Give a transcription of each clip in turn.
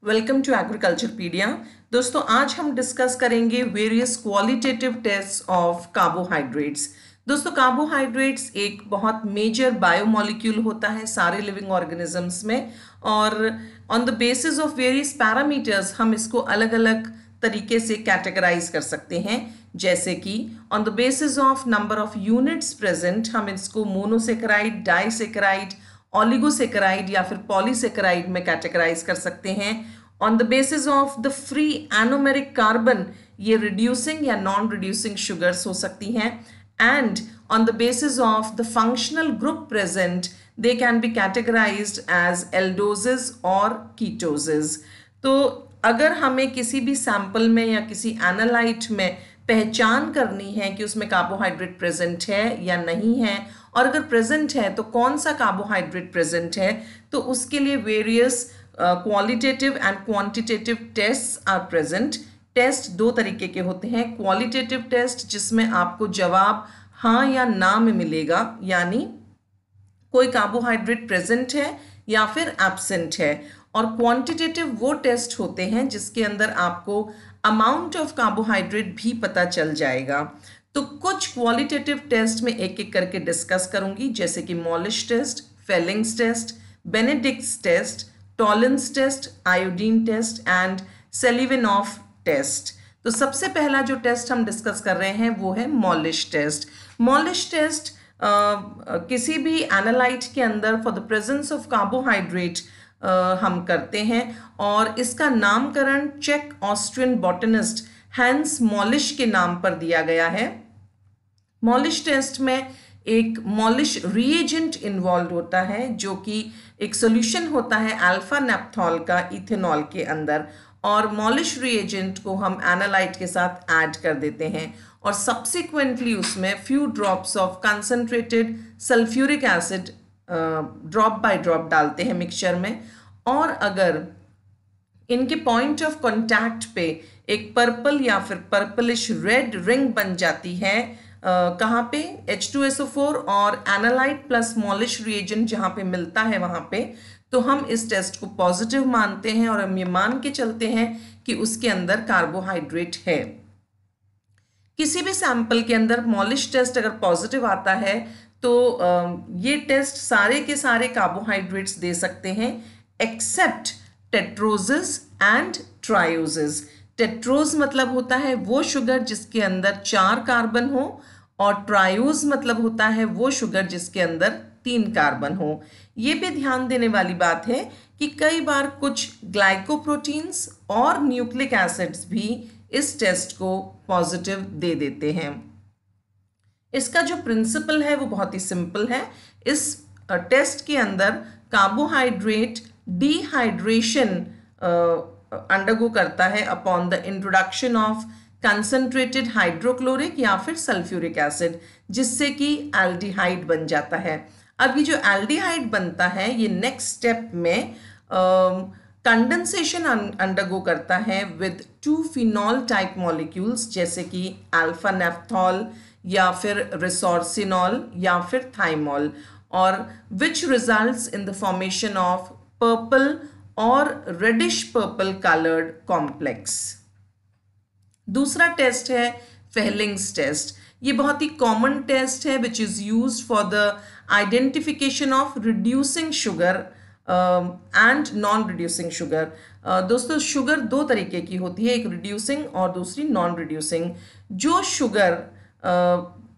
Welcome to एग्रीकल्चरपीडिया। दोस्तों आज हम डिस्कस करेंगे various qualitative test of carbohydrates. दोस्तों कार्बोहाइड्रेट्स एक बहुत मेजर बायोमोलिक्यूल होता है सारे लिविंग ऑर्गेनिजम्स में, और on the basis of various parameters हम इसको अलग अलग तरीके से कैटेगराइज कर सकते हैं। जैसे कि on the basis of number of units present हम इसको मोनोसेकेराइड, डाइसेकेराइड, ऑलिगोसेकेराइड या फिर पॉलीसेकेराइड में कैटेगराइज कर सकते हैं। On the basis of the free anomeric carbon ये रिड्यूसिंग या नॉन रिड्यूसिंग शुगर्स हो सकती हैं। And on the basis of the functional group present they can be categorised as aldoses और कीटोजेस। तो अगर हमें किसी भी सैंपल में या किसी एनालाइट में पहचान करनी है कि उसमें कार्बोहाइड्रेट प्रेजेंट है या नहीं है, और अगर प्रेजेंट है तो कौन सा कार्बोहाइड्रेट प्रेजेंट है, तो उसके लिए various qualitative and quantitative test are present. Test दो तरीके के होते हैं। क्वालिटेटिव टेस्ट जिसमें आपको जवाब हाँ या ना में मिलेगा, यानी कोई कार्बोहाइड्रेट प्रेजेंट है या फिर एब्सेंट है। और क्वांटिटेटिव वो टेस्ट होते हैं जिसके अंदर आपको अमाउंट ऑफ कार्बोहाइड्रेट भी पता चल जाएगा। तो कुछ क्वालिटेटिव टेस्ट में एक एक करके डिस्कस करूंगी, जैसे कि Molisch test, Fehling's test, Benedict's test, Tollens test, iodine test and Seliwanoff test. तो सबसे पहला जो टेस्ट हम डिस्कस कर रहे हैं वो है मॉलिश टेस्ट। मॉलिश टेस्ट किसी भी एनालाइट के अंदर for the presence of carbohydrate हम करते हैं, और इसका नामकरण चेक ऑस्ट्रियन बॉटनिस्ट हैंस मॉलिश के नाम पर दिया गया है। मॉलिश टेस्ट में एक मॉलिश रिएजेंट इन्वॉल्व होता है, जो कि एक सॉल्यूशन होता है अल्फा नेप्थॉल का इथेनॉल के अंदर, और मॉलिश रिएजेंट को हम एनालाइट के साथ ऐड कर देते हैं और सब्सिक्वेंटली उसमें few drops of concentrated sulphuric acid drop by drop डालते हैं मिक्सचर में। और अगर इनके पॉइंट ऑफ कॉन्टैक्ट पे एक पर्पल या फिर पर्पलिश रेड रिंग बन जाती है, कहाँ पे, H2SO4 और एनालाइट प्लस मॉलिश रिएजेंट जहाँ पे मिलता है वहाँ पे, तो हम इस टेस्ट को पॉजिटिव मानते हैं और हम ये मान के चलते हैं कि उसके अंदर कार्बोहाइड्रेट है। किसी भी सैंपल के अंदर मॉलिश टेस्ट अगर पॉजिटिव आता है तो ये टेस्ट सारे के सारे कार्बोहाइड्रेट्स दे सकते हैं एक्सेप्ट टेट्रोजेस एंड ट्रायोजेस। टेट्रोज मतलब होता है वो शुगर जिसके अंदर 4 कार्बन हो, और ट्रायोज मतलब होता है वो शुगर जिसके अंदर 3 कार्बन हो। ये भी ध्यान देने वाली बात है कि कई बार कुछ ग्लाइकोप्रोटीन्स और न्यूक्लिक एसिड्स भी इस टेस्ट को पॉजिटिव दे देते हैं। इसका जो प्रिंसिपल है वो बहुत ही सिंपल है। इस टेस्ट के अंदर कार्बोहाइड्रेट डिहाइड्रेशन अंडरगो करता है upon the introduction of concentrated hydrochloric या फिर सल्फ्यूरिक एसिड, जिससे कि एल्डिहाइड बन जाता है। अब ये जो एल्डिहाइड बनता है ये नेक्स्ट स्टेप में कंडेंसेशन अंडरगो करता है विद 2 फिनॉल टाइप मॉलिक्यूल्स, जैसे कि अल्फा नेफ्थॉल या फिर रिसोर्सिनॉल या फिर थाइमॉल, और which results in the formation of purple और रेडिश पर्पल कलर्ड कॉम्प्लेक्स। दूसरा टेस्ट है फेलिंग्स टेस्ट। ये बहुत ही कॉमन टेस्ट है which is used for the identification of reducing sugar and non reducing sugar. दोस्तों शुगर दो तरीके की होती है, एक रिड्यूसिंग और दूसरी नॉन रिड्यूसिंग। जो शुगर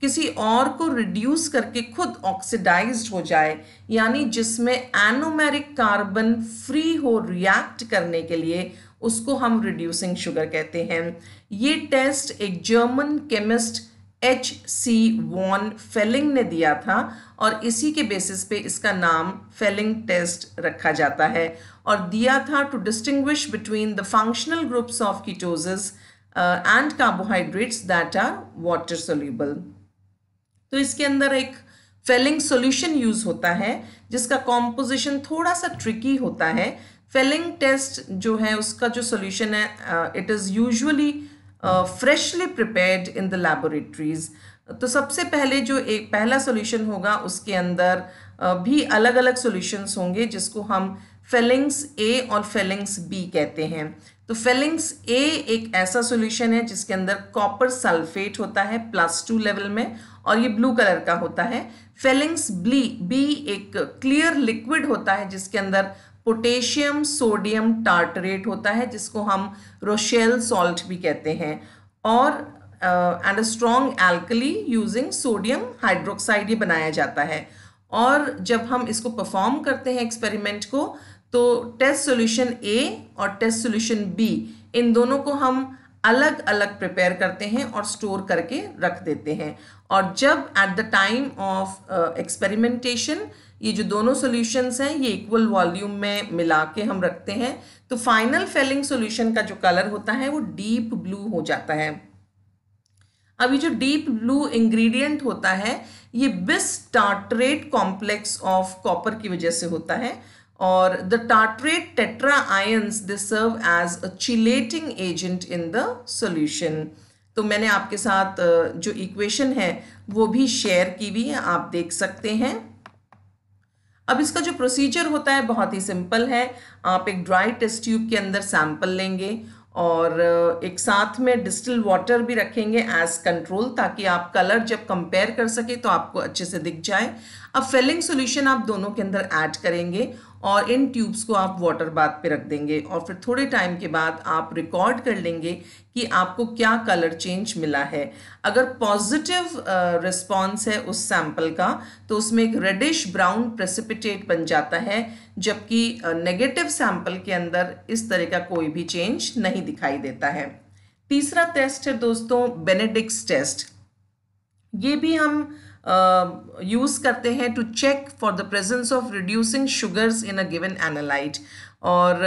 किसी और को रिड्यूस करके खुद ऑक्सीडाइज्ड हो जाए, यानी जिसमें एनोमेरिक कार्बन फ्री हो रिएक्ट करने के लिए, उसको हम रिड्यूसिंग शुगर कहते हैं। ये टेस्ट एक German chemist H.C. Von Fehling ने दिया था, और इसी के बेसिस पे इसका नाम फेलिंग टेस्ट रखा जाता है, और दिया था to distinguish between the functional groups of ketoses and carbohydrates that are water soluble. तो इसके अंदर एक फेलिंग सॉल्यूशन यूज होता है जिसका कॉम्पोजिशन थोड़ा सा ट्रिकी होता है। फेलिंग टेस्ट जो है उसका जो सॉल्यूशन है it is usually freshly prepared in the laboratories. तो सबसे पहले जो एक पहला सॉल्यूशन होगा उसके अंदर भी अलग अलग सॉल्यूशंस होंगे जिसको हम फेलिंग्स ए और फेलिंग्स बी कहते हैं। तो फेलिंग्स ए एक ऐसा सॉल्यूशन है जिसके अंदर कॉपर सल्फेट होता है +2 लेवल में और ये ब्लू कलर का होता है। फेलिंग्स बी एक क्लियर लिक्विड होता है जिसके अंदर पोटेशियम सोडियम टार्टरेट होता है जिसको हम रोशेल सॉल्ट भी कहते हैं, और and a strong alkali using sodium hydroxide ये बनाया जाता है। और जब हम इसको परफॉर्म करते हैं एक्सपेरिमेंट को, तो टेस्ट सॉल्यूशन ए और टेस्ट सॉल्यूशन बी इन दोनों को हम अलग अलग प्रिपेयर करते हैं और स्टोर करके रख देते हैं। और जब at the time of experimentation ये जो दोनों सॉल्यूशंस हैं ये इक्वल वॉल्यूम में मिला के हम रखते हैं, तो फाइनल फेलिंग सॉल्यूशन का जो कलर होता है वो डीप ब्लू हो जाता है। अब ये जो डीप ब्लू इंग्रेडिएंट होता है ये बिस टार्टरेट कॉम्प्लेक्स ऑफ कॉपर की वजह से होता है, और the tartrate tetra ions they serve as a chelating agent in the solution. तो मैंने आपके साथ जो इक्वेशन है वो भी शेयर की हुई है, आप देख सकते हैं। अब इसका जो प्रोसीजर होता है बहुत ही सिंपल है। आप एक ड्राई टेस्ट ट्यूब के अंदर सैंपल लेंगे और एक साथ में डिस्टिल वाटर भी रखेंगे एज कंट्रोल, ताकि आप कलर जब कंपेयर कर सके तो आपको अच्छे से दिख जाए। अब फिलिंग सॉल्यूशन आप दोनों के अंदर ऐड करेंगे और इन ट्यूब्स को आप वाटर बाथ पे रख देंगे, और फिर थोड़े टाइम के बाद आप रिकॉर्ड कर लेंगे कि आपको क्या कलर चेंज मिला है। अगर पॉजिटिव रिस्पॉन्स है उस सैंपल का तो उसमें एक रेडिश ब्राउन प्रेसिपिटेट बन जाता है, जबकि नेगेटिव सैंपल के अंदर इस तरह का कोई भी चेंज नहीं दिखाई देता है। तीसरा टेस्ट है दोस्तों बेनेडिक्ट्स टेस्ट। ये भी हम यूज़ करते हैं to check for the presence of reducing sugars in a given analyte. और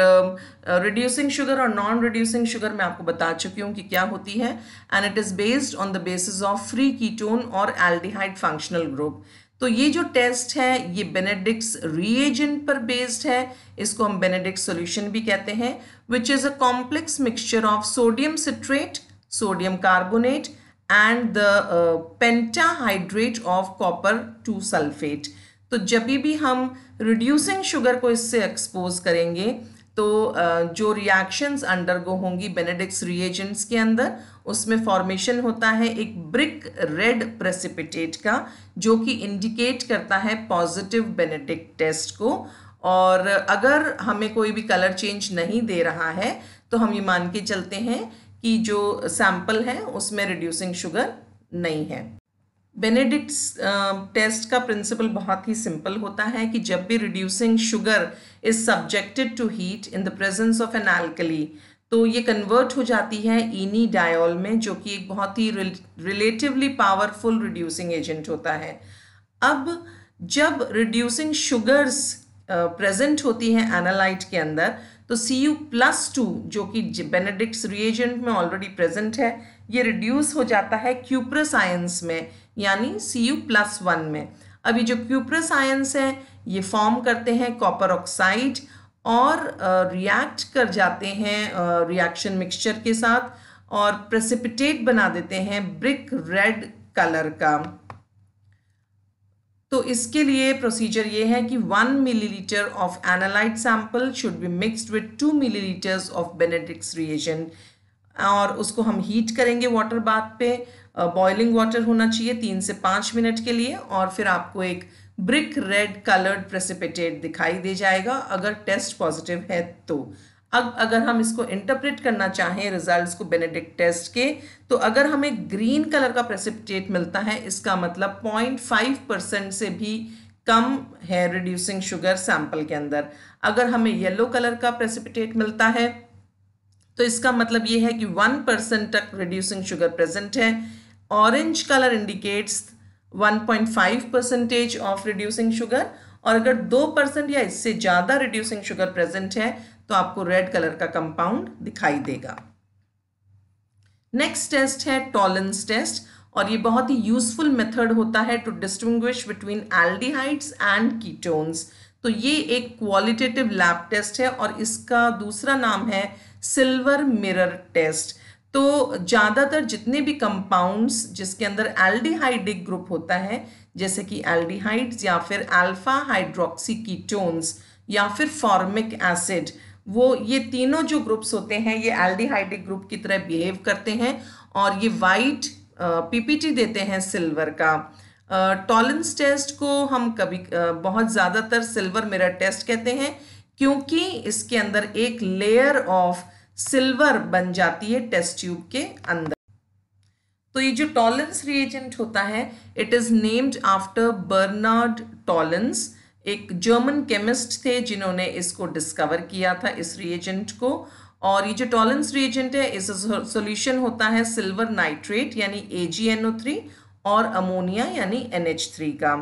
रिड्यूसिंग शुगर और नॉन रिड्यूसिंग शुगर मैं आपको बता चुकी हूँ कि क्या होती है, and it is based on the basis of free ketone और एल्डिहाइड फंक्शनल ग्रुप। तो ये जो टेस्ट है ये बेनेडिक्ट्स रिएजेंट पर बेस्ड है, इसको हम बेनेडिक्ट्स सॉल्यूशन भी कहते हैं, which is a complex mixture of sodium citrate, sodium carbonate and the pentahydrate of copper 2 sulfate। तो जब भी हम रिड्यूसिंग शुगर को इससे एक्सपोज करेंगे तो जो रिएक्शंस अंडरगो होंगी बेनेडिक्ट्स रिएजेंट्स के अंदर, उसमें फॉर्मेशन होता है एक ब्रिक रेड प्रेसिपिटेट का, जो कि इंडिकेट करता है पॉजिटिव बेनेडिक्ट टेस्ट को। और अगर हमें कोई भी कलर चेंज नहीं दे रहा है तो हम ये मान के चलते हैं कि जो सैंपल है उसमें रिड्यूसिंग शुगर नहीं है। बेनेडिक्ट्स टेस्ट का प्रिंसिपल बहुत ही सिंपल होता है कि जब भी reducing sugar is subjected to heat in the presence of an alkali, तो ये कन्वर्ट हो जाती है इनीडायोल में, जो कि एक बहुत ही रिलेटिवली पावरफुल रिड्यूसिंग एजेंट होता है। अब जब रिड्यूसिंग शुगर्स प्रेजेंट होती हैं एनालाइट के अंदर, तो Cu+2 जो कि बेनेडिक्ट्स रिएजेंट में ऑलरेडी प्रेजेंट है, ये रिड्यूस हो जाता है क्यूप्रस आयंस में, यानी Cu+1 में। अभी जो क्यूप्रस आयंस हैं ये फॉर्म करते हैं कॉपर ऑक्साइड और रिएक्ट कर जाते हैं रिएक्शन मिक्सचर के साथ और प्रेसिपिटेट बना देते हैं ब्रिक रेड कलर का। तो इसके लिए प्रोसीजर ये है कि 1 millilitre of analyte sample should be mixed with 2 millilitres of Benedict's reagent, और उसको हम हीट करेंगे वाटर बाथ पे। बॉइलिंग वाटर होना चाहिए 3 से 5 मिनट के लिए, और फिर आपको एक ब्रिक रेड कलर्ड प्रेसिपिटेट दिखाई दे जाएगा अगर टेस्ट पॉजिटिव है तो। अब अगर हम इसको इंटरप्रेट करना चाहें रिजल्ट्स को बेनेडिक्ट टेस्ट के, तो अगर हमें ग्रीन कलर का प्रेसिपिटेट मिलता है, इसका मतलब 0.5% से भी कम है रिड्यूसिंग शुगर सैंपल के अंदर। अगर हमें येलो कलर का प्रेसिपिटेट मिलता है तो इसका मतलब ये है कि 1% तक रिड्यूसिंग शुगर प्रेजेंट है। Orange colour indicates 1.5% of reducing sugar, और अगर 2% या इससे ज़्यादा रिड्यूसिंग शुगर प्रेजेंट है तो आपको रेड कलर का कंपाउंड दिखाई देगा। नेक्स्ट टेस्ट है टॉलेंस टेस्ट, और ये बहुत ही यूजफुल मेथड होता है to distinguish between aldehydes and ketones. तो ये एक क्वालिटेटिव लैब टेस्ट है और इसका दूसरा नाम है सिल्वर मिरर टेस्ट। तो ज़्यादातर जितने भी कंपाउंड्स जिसके अंदर एल्डिहाइडिक ग्रुप होता है, जैसे कि एल्डिहाइड्स या फिर अल्फा हाइड्रोक्सी कीटोन्स या फिर फॉर्मिक एसिड, वो ये तीनों जो ग्रुप्स होते हैं ये एल्डिहाइडिक ग्रुप की तरह बिहेव करते हैं और ये वाइट पीपीटी देते हैं सिल्वर का। टॉलेंस टेस्ट को हम कभी बहुत ज़्यादातर सिल्वर मिरर टेस्ट कहते हैं, क्योंकि इसके अंदर एक लेयर ऑफ सिल्वर बन जाती है टेस्ट ट्यूब के अंदर। तो ये जो टॉलेंस रिएजेंट होता है, it is named after Bernard Tollens, एक जर्मन केमिस्ट थे जिन्होंने इसको डिस्कवर किया था, इस रिएजेंट को। और ये जो टॉलेंस रिएजेंट है, इस सॉल्यूशन होता है सिल्वर नाइट्रेट यानी AgNO3 और अमोनिया यानी NH3 का।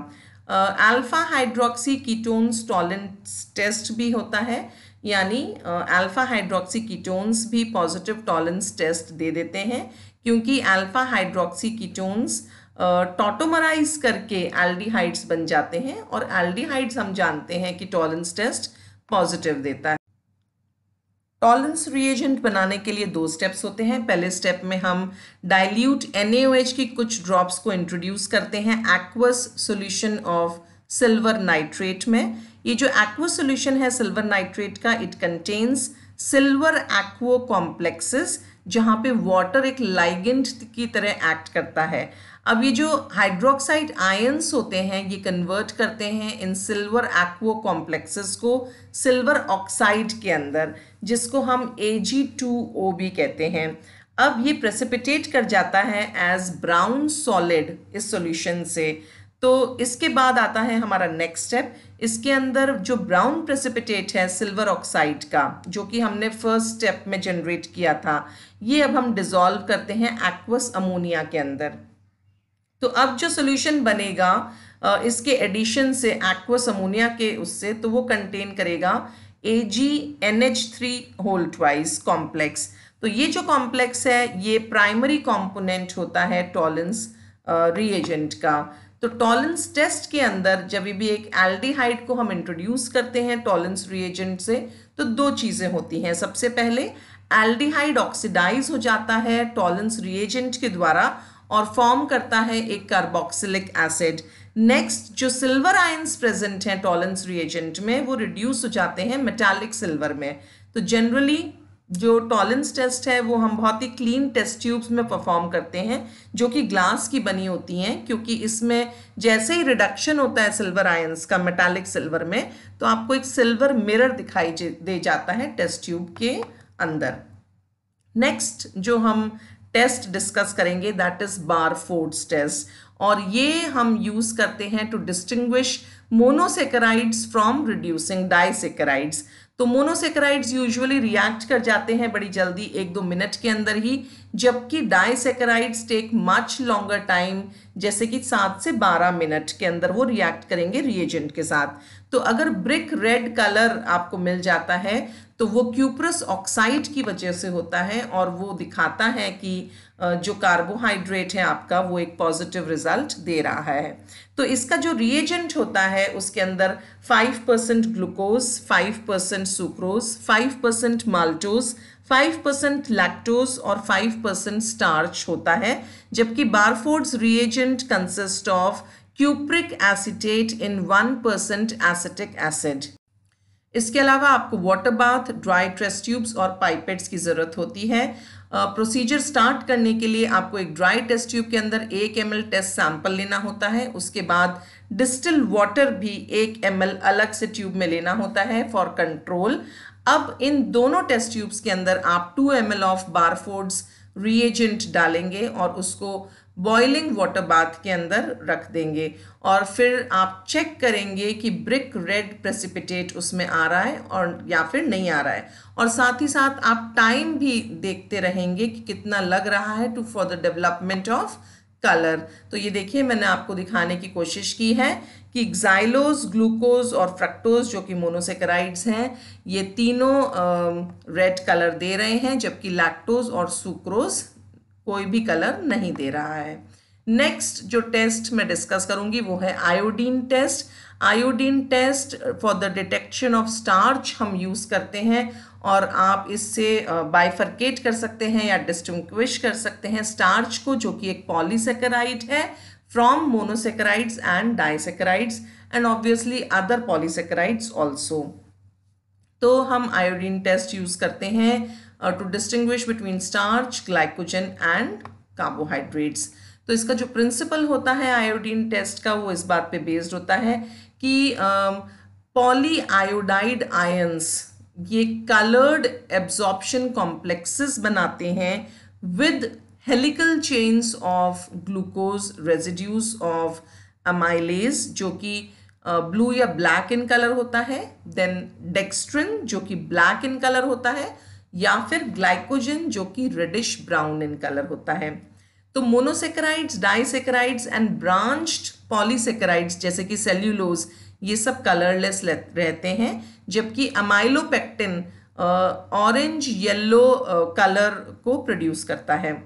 Alpha hydroxy ketones Tollens test भी होता है, यानी अल्फा हाइड्रोक्सी कीटोन्स भी पॉजिटिव टॉलेंस टेस्ट दे देते हैं, क्योंकि अल्फा हाइड्रोक्सी कीटोन्स टॉटोमराइज करके एल्डिहाइड्स बन जाते हैं और एल्डिहाइड्स हम जानते हैं कि टॉलेंस टेस्ट पॉजिटिव देता है। टॉलेंस रिएजेंट बनाने के लिए 2 स्टेप्स होते हैं। पहले स्टेप में हम डाइल्यूट NaOH की कुछ ड्रॉप्स को इंट्रोड्यूस करते हैं aqueous solution of silver nitrate में। ये जो एक्वस सॉल्यूशन है सिल्वर नाइट्रेट का, इट कंटेन्स सिल्वर एक्वो कॉम्प्लेक्सेस, जहाँ पे वाटर एक लाइगेंड की तरह एक्ट करता है। अब ये जो हाइड्रोक्साइड आयंस होते हैं ये कन्वर्ट करते हैं इन सिल्वर एक्वो कॉम्प्लेक्सेस को सिल्वर ऑक्साइड के अंदर, जिसको हम Ag2O भी कहते हैं। अब ये प्रेसिपिटेट कर जाता है एज ब्राउन सॉलिड इस सॉल्यूशन से। तो इसके बाद आता है हमारा नेक्स्ट स्टेप। इसके अंदर जो ब्राउन प्रेसिपिटेट है सिल्वर ऑक्साइड का, जो कि हमने फर्स्ट स्टेप में जनरेट किया था, ये अब हम डिसॉल्व करते हैं एक्वस अमोनिया के अंदर। तो अब जो सॉल्यूशन बनेगा इसके एडिशन से एक्वस अमोनिया के उससे, तो वो कंटेन करेगा AgNH3 होल ट्वाइस कॉम्प्लेक्स। तो ये जो कॉम्प्लेक्स है ये प्राइमरी कंपोनेंट होता है टॉलेंस रिएजेंट का। तो टॉलेंस टेस्ट के अंदर जब भी एक एल्डिहाइड को हम इंट्रोड्यूस करते हैं टॉलेंस रिएजेंट से, तो 2 चीज़ें होती हैं। सबसे पहले एल्डिहाइड ऑक्सीडाइज हो जाता है टॉलेंस रिएजेंट के द्वारा और फॉर्म करता है एक कार्बोक्सिलिक एसिड। नेक्स्ट जो सिल्वर आयंस प्रेजेंट हैं टॉलेंस रिएजेंट में, वो रिड्यूस हो जाते हैं मेटालिक सिल्वर में। तो जनरली जो टॉलेंस टेस्ट है वो हम बहुत ही क्लीन टेस्ट ट्यूब्स में परफॉर्म करते हैं, जो कि ग्लास की बनी होती हैं, क्योंकि इसमें जैसे ही रिडक्शन होता है सिल्वर आयंस का मेटालिक सिल्वर में, तो आपको एक सिल्वर मिरर दिखाई दे जाता है टेस्ट ट्यूब के अंदर। नेक्स्ट जो हम टेस्ट डिस्कस करेंगे दैट इज बारफोर्ड्स टेस्ट, और ये हम यूज करते हैं to distinguish monosaccharides from reducing disaccharides. तो मोनोसेकेराइड्स यूजुअली रिएक्ट कर जाते हैं बड़ी जल्दी 1-2 मिनट के अंदर ही, जबकि disaccharides take much longer time, जैसे कि 7 से 12 मिनट के अंदर वो रिएक्ट करेंगे रिएजेंट के साथ। तो अगर ब्रिक रेड कलर आपको मिल जाता है तो वो क्यूप्रस ऑक्साइड की वजह से होता है, और वो दिखाता है कि जो कार्बोहाइड्रेट है आपका वो एक पॉजिटिव रिजल्ट दे रहा है। तो इसका जो रिएजेंट होता है उसके अंदर 5% ग्लूकोज, 5% सुक्रोज, 5% माल्टोज, 5% लैक्टोज और 5% स्टार्च होता है, जबकि Barfoed's reagent consist of cupric acetate in 1% acetic acid. इसके अलावा आपको water bath, dry test tubes और पाइपेट्स की ज़रूरत होती है। प्रोसीजर स्टार्ट करने के लिए आपको एक ड्राई टेस्ट ट्यूब के अंदर 1 ml टेस्ट सैंपल लेना होता है। उसके बाद डिस्टिल वाटर भी 1 ml अलग से ट्यूब में लेना होता है फॉर कंट्रोल। अब इन दोनों टेस्ट ट्यूब्स के अंदर आप 2 ml ऑफ बारफोर्ड्स रिएजेंट डालेंगे और उसको बॉइलिंग वाटर बाथ के अंदर रख देंगे, और फिर आप चेक करेंगे कि ब्रिक रेड प्रेसिपिटेट उसमें आ रहा है और या फिर नहीं आ रहा है, और साथ ही साथ आप टाइम भी देखते रहेंगे कि कितना लग रहा है for the development of colour. तो ये देखिए मैंने आपको दिखाने की कोशिश की है कि एक्साइलोज, ग्लूकोज और फ्रक्टोज जो कि मोनोसेकेराइड्स हैं, ये तीनों रेड कलर दे रहे हैं, जबकि लैक्टोज और सुक्रोज कोई भी कलर नहीं दे रहा है। नेक्स्ट जो टेस्ट मैं डिस्कस करूंगी वो है iodine test. Iodine test for the detection of starch हम यूज़ करते हैं, और आप इससे बाइफरकेट कर सकते हैं या डिस्टिंग्विश कर सकते हैं स्टार्च को, जो कि एक पॉलीसेकेराइड है, from monosaccharides and disaccharides and obviously other polysaccharides also. तो हम आयोडीन टेस्ट यूज करते हैं to distinguish between starch, glycogen and carbohydrates. तो इसका जो प्रिंसिपल होता है आयोडीन टेस्ट का वो इस बात पे बेस्ड होता है कि पॉली आयोडाइड आयंस ये कलर्ड एब्जॉर्प्शन कॉम्प्लेक्सेस बनाते हैं with helical chains of glucose residues of amylase जो कि ब्लू या ब्लैक इन कलर होता है, देन डेक्स्ट्रिन जो कि ब्लैक इन कलर होता है, या फिर ग्लाइकोजन जो कि रेडिश ब्राउन इन कलर होता है. तो monosaccharides, disaccharides and branched polysaccharides जैसे कि सेल्यूलोज ये सब कलरलेस रहते हैं, जबकि अमाइलोपेक्टिन ऑरेंज येलो कलर को प्रोड्यूस करता है.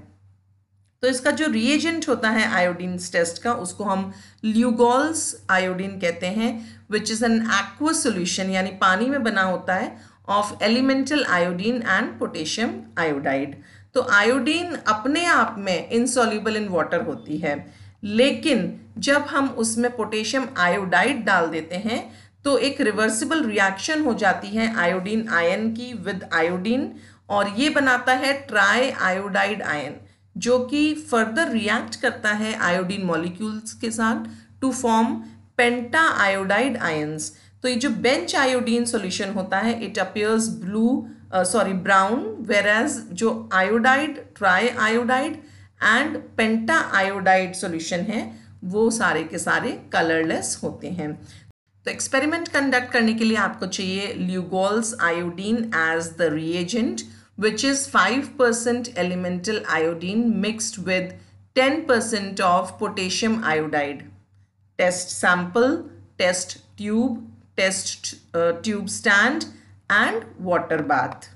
तो इसका जो रिएजेंट होता है आयोडीन टेस्ट का उसको हम ल्यूगॉल्स आयोडीन कहते हैं, which is an aqueous solution यानी पानी में बना होता है of elemental iodine and potassium iodide. तो आयोडीन अपने आप में इनसॉल्युबल इन वाटर होती है, लेकिन जब हम उसमें पोटेशियम आयोडाइड डाल देते हैं तो एक रिवर्सिबल रिएक्शन हो जाती है आयोडीन आयन की विद आयोडीन, और ये बनाता है ट्राई आयोडाइड आयन जो कि फर्दर रिएक्ट करता है आयोडीन मॉलिक्यूल्स के साथ to form penta iodide ions. तो ये जो बेंच आयोडीन सॉल्यूशन होता है इट अपीयर्स ब्राउन, वेराज जो iodide, try iodide and penta iodide solution है वो सारे के सारे कलरलेस होते हैं. तो एक्सपेरिमेंट कंडक्ट करने के लिए आपको चाहिए Lugol's iodine as the reagent, which is 5% elemental iodine mixed with 10% of potassium iodide. Test sample, test tube, tube stand and water bath.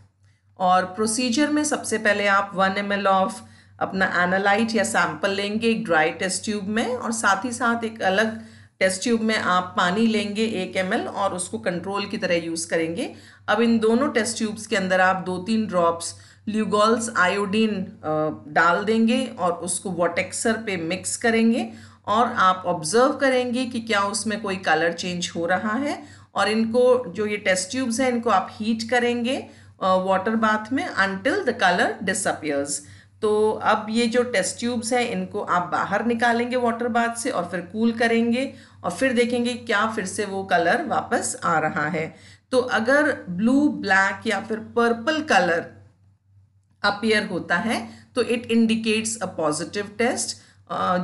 और प्रोसीजर में सबसे पहले आप 1 ml ऑफ अपना एनालाइट या सैंपल लेंगे एक ड्राई टेस्ट ट्यूब में, और साथ ही साथ एक अलग टेस्ट ट्यूब में आप पानी लेंगे 1 ml और उसको कंट्रोल की तरह यूज़ करेंगे. अब इन दोनों टेस्ट ट्यूब्स के अंदर आप 2-3 ड्रॉप्स ल्यूगॉल्स आयोडीन डाल देंगे और उसको वॉटेक्सर पे मिक्स करेंगे, और आप ऑब्जर्व करेंगे कि क्या उसमें कोई कलर चेंज हो रहा है. और इनको जो ये टेस्ट ट्यूब्स हैं इनको आप हीट करेंगे वाटर बाथ में अनटिल द कलर डिसअपियर्स. तो अब ये जो टेस्ट ट्यूब्स हैं इनको आप बाहर निकालेंगे वाटर बाथ से और फिर कूल करेंगे और फिर देखेंगे क्या फिर से वो कलर वापस आ रहा है. तो अगर ब्लू, ब्लैक या फिर पर्पल कलर अपीयर होता है तो it indicates a positive test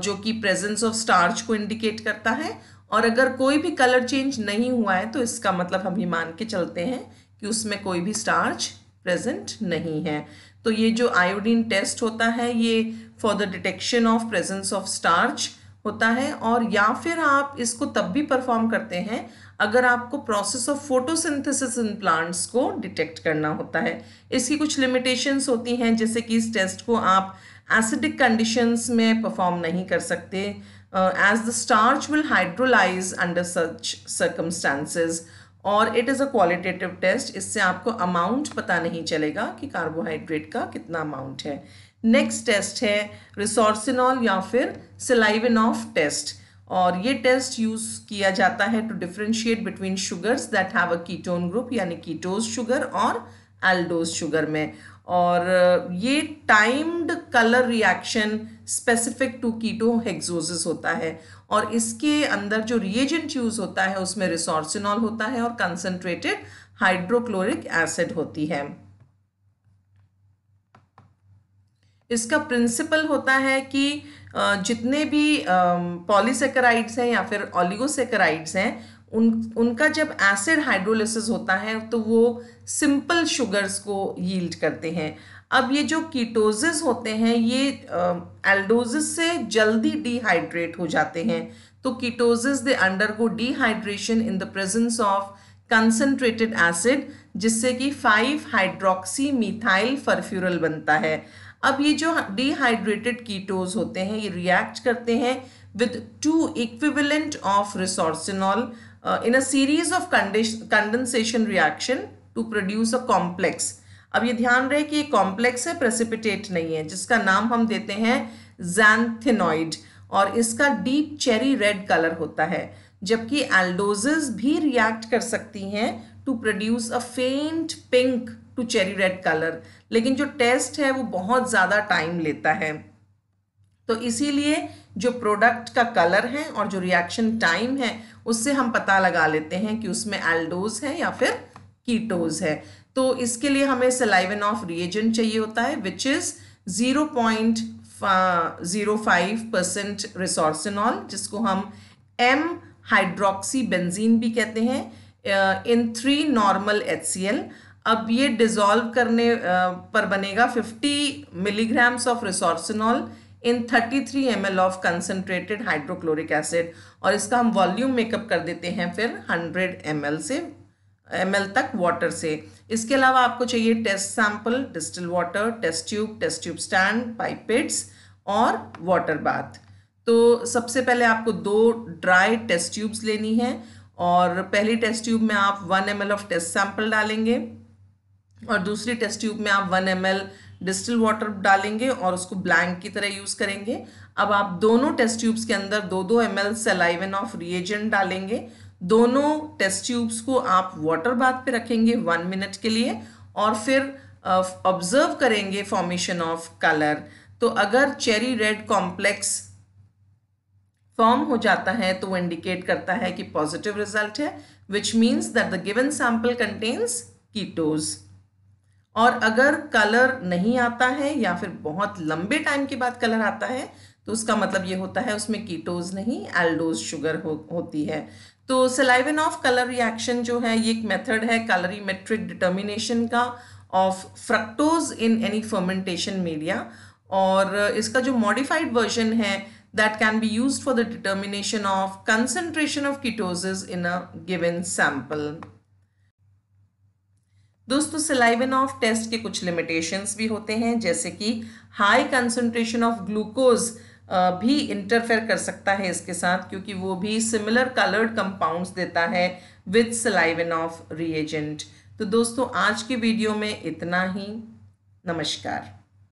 जो कि प्रेजेंस ऑफ स्टार्च को इंडिकेट करता है. और अगर कोई भी कलर चेंज नहीं हुआ है तो इसका मतलब हम ये मान के चलते हैं कि उसमें कोई भी स्टार्च प्रेजेंट नहीं है. तो ये जो आयोडीन टेस्ट होता है ये for the detection of presence of starch होता है, और या फिर आप इसको तब भी परफॉर्म करते हैं अगर आपको process of photosynthesis in plants को डिटेक्ट करना होता है. इसकी कुछ लिमिटेशंस होती हैं, जैसे कि इस टेस्ट को आप एसिडिक कंडीशंस में परफॉर्म नहीं कर सकते as the starch will hydrolyse under such circumstances, और it is a qualitative test. इससे आपको अमाउंट पता नहीं चलेगा कि कार्बोहाइड्रेट का कितना अमाउंट है. नेक्स्ट टेस्ट है रिसोर्सिनॉल या फिर सेलाइवेनॉफ टेस्ट, और ये टेस्ट यूज़ किया जाता है to differentiate between sugars that have a ketone group यानी कीटोज शुगर और एल्डोज शुगर में. और ये timed colour reaction specific to ketohexoses होता है, और इसके अंदर जो रिएजेंट यूज़ होता है उसमें रिसोर्सिनॉल होता है और कंसनट्रेटेड हाइड्रोक्लोरिक एसिड होती है. इसका प्रिंसिपल होता है कि जितने भी पॉलीसेकेराइड्स हैं या फिर ओलिगोसेकेराइड्स हैं उनका जब एसिड हाइड्रोलिसिस होता है तो वो सिंपल शुगर्स को यील्ड करते हैं. अब ये जो कीटोसिस होते हैं ये एल्डोसिस से जल्दी डिहाइड्रेट हो जाते हैं. तो ketosis they undergo dehydration in the presence of concentrated acid, जिससे कि 5-हाइड्रोक्सी मिथाइल फर्फ्यूरल बनता है. अब ये जो डिहाइड्रेटेड कीटोज होते हैं ये रिएक्ट करते हैं with 2 equivalent of resorcinol in a series of condensation reaction to produce a complex. अब ये ध्यान रहे कि ये कॉम्प्लेक्स है, प्रेसिपिटेट नहीं है, जिसका नाम हम देते हैं xanthinoid. और इसका डीप चेरी रेड कलर होता है, जबकि एल्डोजेस भी रिएक्ट कर सकती हैं to produce a faint pink to cherry red colour, लेकिन जो टेस्ट है वो बहुत ज़्यादा टाइम लेता है। तो इसीलिए जो प्रोडक्ट का कलर है और जो रिएक्शन टाइम है उससे हम पता लगा लेते हैं कि उसमें एल्डोज है या फिर कीटोज है। तो इसके लिए हमें सलाइवेनॉफ रिएजेंट चाहिए होता है विच इज़ 0.05% रिसोर्सिनॉल, जिसको हम M हाइड्रोक्सी बेंजीन भी कहते हैं, इन 3 नॉर्मल HCl। अब ये डिजॉल्व करने पर बनेगा 50 milligrams of resorcinol in 33 ml of concentrated hydrochloric acid, और इसका हम वॉल्यूम मेकअप कर देते हैं फिर 100 ml तक वाटर से। इसके अलावा आपको चाहिए test sample, distil water, test tube stand, pipettes और वाटर बाथ। तो सबसे पहले आपको 2 ड्राई टेस्ट ट्यूब्स लेनी है, और पहली टेस्ट ट्यूब में आप 1 ml ऑफ टेस्ट सैंपल डालेंगे और दूसरी टेस्ट ट्यूब में आप 1 ml डिस्टिल वाटर डालेंगे और उसको ब्लैंक की तरह यूज़ करेंगे। अब आप दोनों टेस्ट ट्यूब्स के अंदर 2-2 ml सलाइवेनॉफ रिएजेंट डालेंगे। दोनों टेस्ट ट्यूब्स को आप वाटर बाथ पे रखेंगे 1 मिनट के लिए, और फिर ऑब्जर्व करेंगे फॉर्मेशन ऑफ कलर। तो अगर चेरी रेड कॉम्प्लेक्स फॉर्म हो जाता है तो वो इंडिकेट करता है कि पॉजिटिव रिजल्ट है, which means that the given sample contains कीटोज। और अगर कलर नहीं आता है या फिर बहुत लंबे टाइम के बाद कलर आता है तो उसका मतलब ये होता है उसमें कीटोज नहीं, एल्डोज शुगर होती है। तो सलाइवेनॉफ कलर रिएक्शन जो है ये एक मेथड है कैलोरीमेट्रिक डिटर्मिनेशन का of fructose in any fermentation media, और इसका जो मॉडिफाइड वर्जन है that can be used for the determination of concentration of ketoses in a given sample। दोस्तों सलाइवेनॉफ टेस्ट के कुछ लिमिटेशंस भी होते हैं, जैसे कि हाई कंसंट्रेशन ऑफ ग्लूकोज भी इंटरफेयर कर सकता है इसके साथ, क्योंकि वो भी सिमिलर कलर्ड कंपाउंड्स देता है विद सलाइवेनॉफ रिएजेंट। तो दोस्तों आज के वीडियो में इतना ही। नमस्कार।